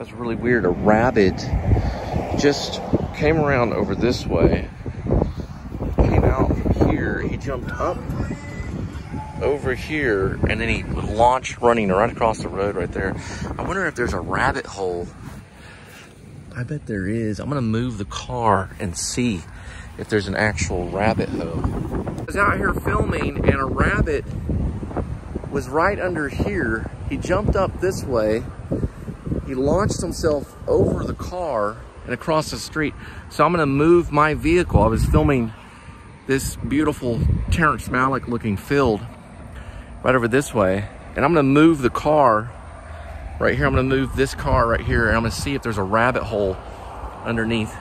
That's really weird. A rabbit just came around over this way, came out from here, he jumped up over here, and then he launched running right across the road right there. I wonder if there's a rabbit hole. I bet there is. I'm gonna move the car and see if there's an actual rabbit hole. I was out here filming and a rabbit was right under here. He jumped up this way. He launched himself over the car and across the street. So I'm gonna move my vehicle. I was filming this beautiful Terrence Malick looking field right over this way. And I'm gonna move the car right here. I'm gonna move this car right here, and I'm gonna see if there's a rabbit hole underneath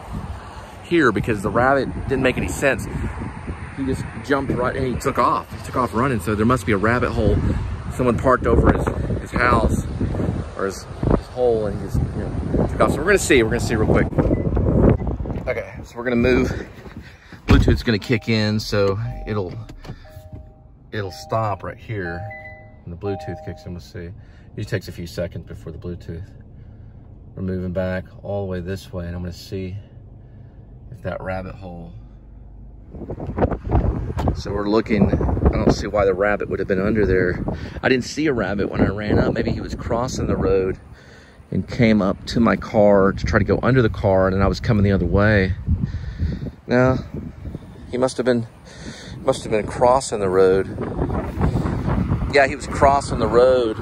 here, because the rabbit didn't make any sense. He just jumped right and he took off. He took off running, so there must be a rabbit hole. Someone parked over his house or his hole, and he just, you know, took off. So we're gonna see real quick. Okay, so we're gonna move. Bluetooth's gonna kick in, so it'll stop right here when the Bluetooth kicks in. We'll see. It usually takes a few seconds before the Bluetooth. We're moving back all the way this way, and I'm gonna see if that rabbit hole. So we're looking. I don't see why the rabbit would have been under there. I didn't see a rabbit when I ran up. Maybe he was crossing the road and came up to my car to try to go under the car, and then I was coming the other way. No, he must have been crossing the road. Yeah, he was crossing the road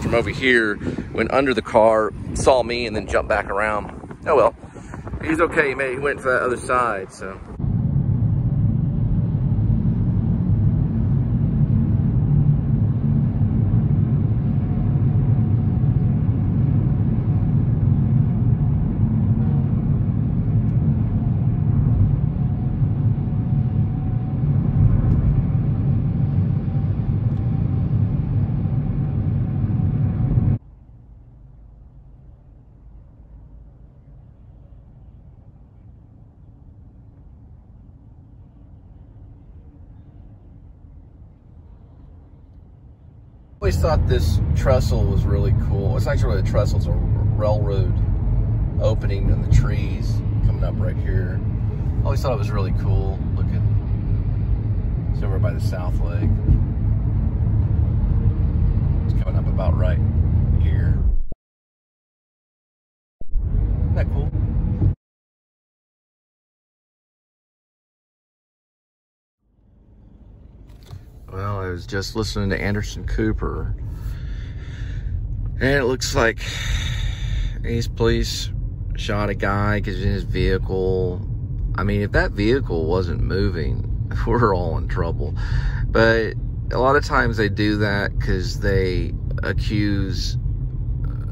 from over here, went under the car, saw me, and then jumped back around. Oh well, he's okay. He went to that other side, so. I always thought this trestle was really cool. It's actually really a trestle. It's a railroad opening in the trees coming up right here. I always thought it was really cool looking. It's over by the South Lake. It's coming up about right here. Isn't that cool? Well, I was just listening to Anderson Cooper, and it looks like East Police shot a guy because he's in his vehicle. I mean, if that vehicle wasn't moving, we're all in trouble. But a lot of times they do that because they accuse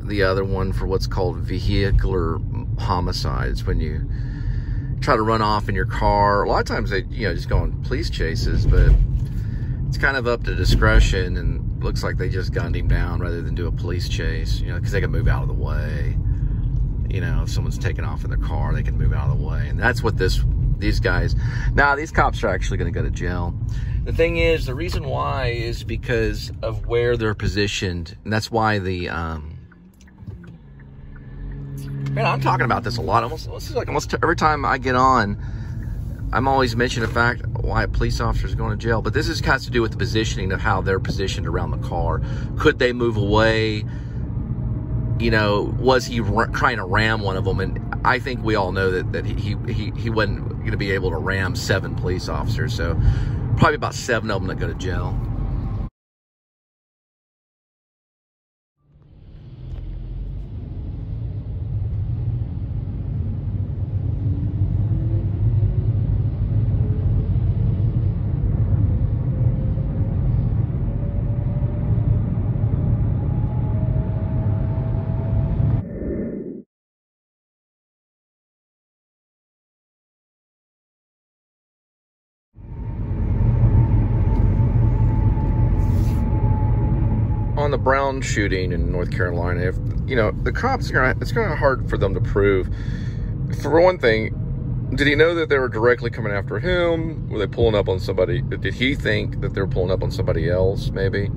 the other one for what's called vehicular homicides. When you try to run off in your car, a lot of times they, just go on police chases, but it's kind of up to discretion, and looks like they just gunned him down rather than do a police chase, because they can move out of the way. If someone's taking off in their car, they can move out of the way. And that's what these guys, now these cops are actually going to go to jail. The thing is, the reason why is because of where they're positioned. And that's why the, man, I'm talking about this a lot. Almost every time I get on, I'm always mentioning the fact why a police officer is going to jail. But this has to do with the positioning of how they're positioned around the car. Could they move away? Was he trying to ram one of them? And I think we all know that he wasn't going to be able to ram 7 police officers. So probably about 7 of them that go to jail. On the Brown shooting in North Carolina, if the cops it's kind of hard for them to prove. For one thing, did he know that they were directly coming after him? Were they pulling up on somebody? Did he think that they were pulling up on somebody else? Maybe.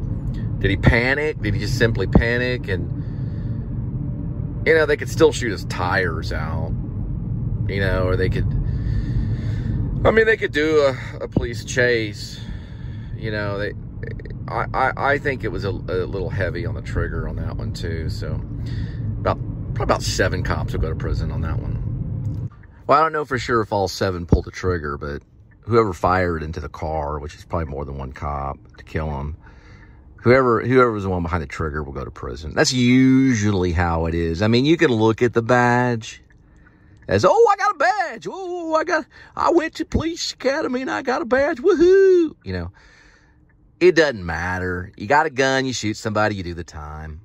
Did he panic? Did he just simply panic? And You know, they could still shoot his tires out, you know, or they could, I mean, they could do a police chase, you know. I think it was a little heavy on the trigger on that one too. So probably about 7 cops will go to prison on that one. Well, I don't know for sure if all 7 pulled the trigger, but whoever fired into the car, which is probably more than one cop to kill him, whoever was the one behind the trigger will go to prison. That's usually how it is. I mean, you can look at the badge as, oh, I got a badge. Oh, I went to police academy and I got a badge. Woohoo! You know, it doesn't matter. You got a gun, you shoot somebody, you do the time.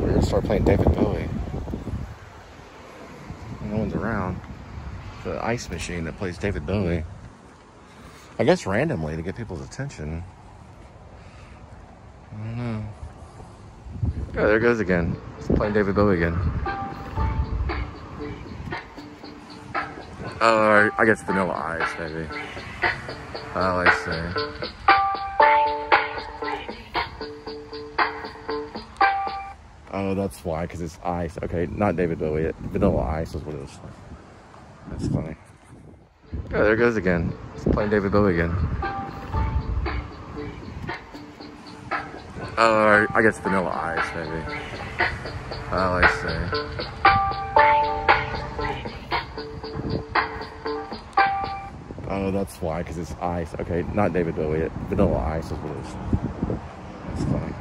We're gonna start playing David Bowie. No one's around. The ice machine that plays David Bowie. I guess randomly to get people's attention. I don't know. Oh, there it goes again. It's playing David Bowie again. Oh, I guess Vanilla Ice, maybe. Oh, I see. Oh, that's why, because it's ice. Okay, not David Bowie. Vanilla Ice is what it was. That's funny. Oh, there it goes again. It's playing David Bowie again. Oh, I guess Vanilla Ice, maybe. Oh, I see. Oh, that's why, because it's ice. Okay, not David Bowie. Vanilla Ice is what it is. That's funny.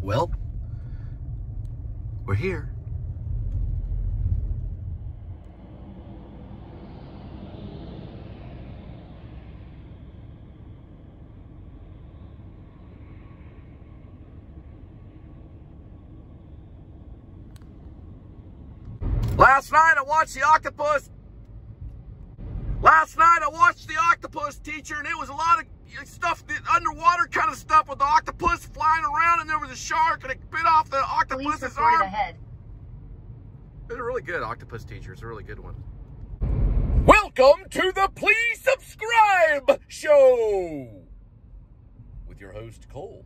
Well, we're here. Last night I watched the octopus. Teacher, and it was a lot of stuff, underwater kind of stuff with the octopus flying around, and there was a shark, and it bit off the octopus's arm. Ahead. It's a really good octopus teacher. It's a really good one. Welcome to the Please Subscribe Show with your host, Cole.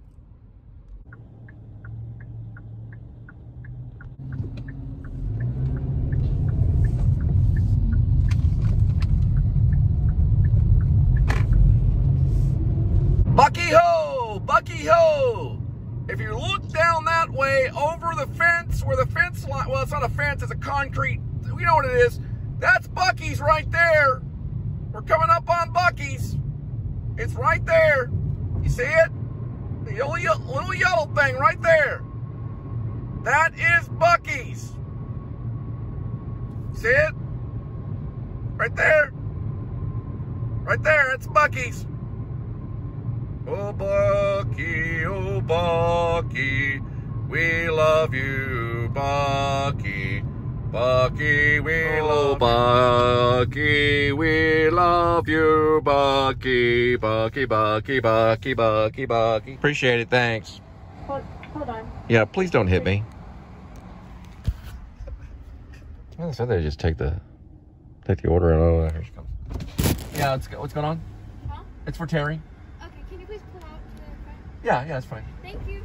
Bucky ho! Bucky ho! If you look down that way over the fence, where the fence line, well, it's not a fence, it's a concrete, you know what it is. That's Bucky's right there. We're coming up on Bucky's. It's right there. You see it? The little yellow thing right there. That is Bucky's. See it? Right there. Right there, it's Bucky's. Oh, Bucky, we love you, Bucky. Bucky, we love Bucky, we love you, Bucky. Bucky. Appreciate it, thanks. Hold on. Yeah, please don't hit me. I said they just take the order. Oh, here she comes. Yeah, what's going on? Huh? It's for Terry. Can you please pull out to the front? Yeah, that's fine. Thank you.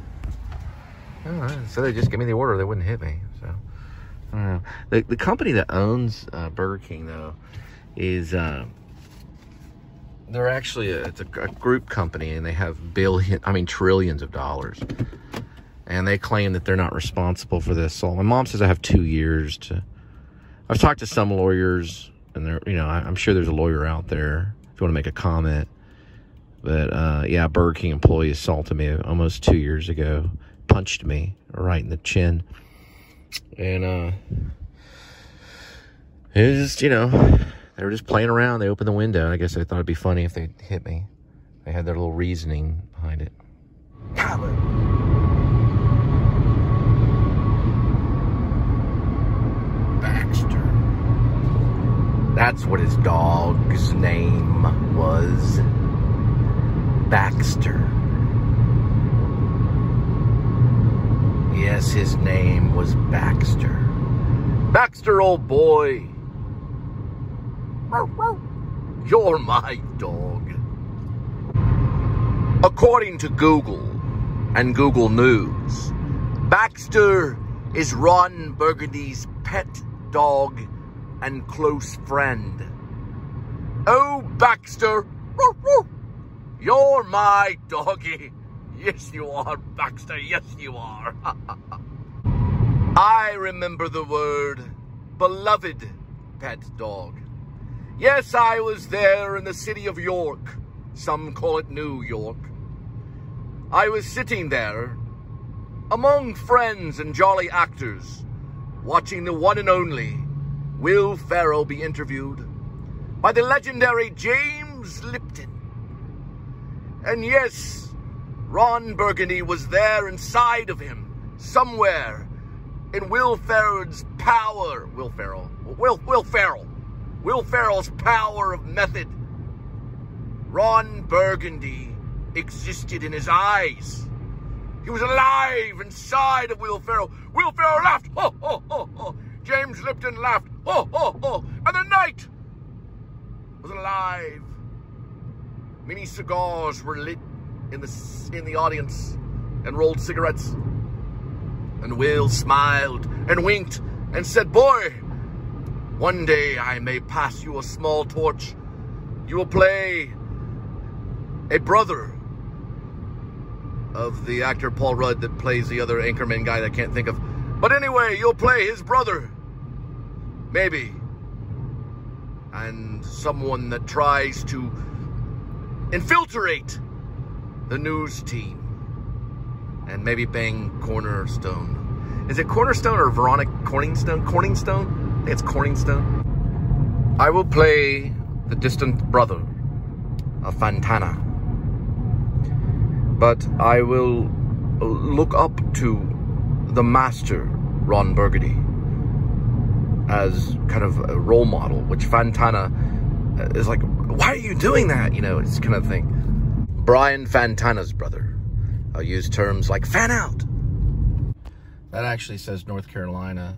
All right, so they just give me the order. They wouldn't hit me. So, I don't know. The company that owns Burger King, though, is they're actually it's a group company, and they have trillions of dollars, and they claim that they're not responsible for this. So my mom says I have 2 years to. I've talked to some lawyers, and I'm sure there's a lawyer out there if you want to make a comment. But, yeah, Burger King employee assaulted me almost 2 years ago. Punched me right in the chin. And, it was just, they were just playing around. They opened the window. I guess they thought it'd be funny if they hit me. They had their little reasoning behind it. Baxter. That's what his dog's name was. Baxter. Yes, his name was Baxter. Baxter, old boy. You're my dog. According to Google and Google News, Baxter is Ron Burgundy's pet dog and close friend. Oh, Baxter. You're my doggy. Yes, you are, Baxter. Yes, you are. I remember the word beloved pet dog. Yes, I was there in the city of York. Some call it New York. I was sitting there among friends and jolly actors, watching the one and only Will Ferrell be interviewed by the legendary James Lipton. And yes, Ron Burgundy was there inside of him, somewhere, in Will Ferrell's power. Will Ferrell's power of method. Ron Burgundy existed in his eyes. He was alive inside of Will Ferrell. Will Ferrell laughed. Ho, ho, ho, ho. James Lipton laughed. Ho, ho, ho. And the night was alive. Many cigars were lit in the audience and rolled cigarettes. And Will smiled and winked and said, "Boy, one day I may pass you a small torch. You will play a brother of the actor Paul Rudd that plays the other anchorman guy that I can't think of. But anyway, you'll play his brother. Maybe. And someone that tries to infiltrate the news team. and maybe bang Cornerstone. Is it Cornerstone or Veronica Corningstone? Corningstone? I think it's Corningstone. I will play the distant brother of Fantana, but I will look up to the master, Ron Burgundy, as kind of a role model, which Fantana is like, why are you doing that? You know, it's kind of thing. Brian Fantana's brother. I'll use terms like fan out. That actually says North Carolina.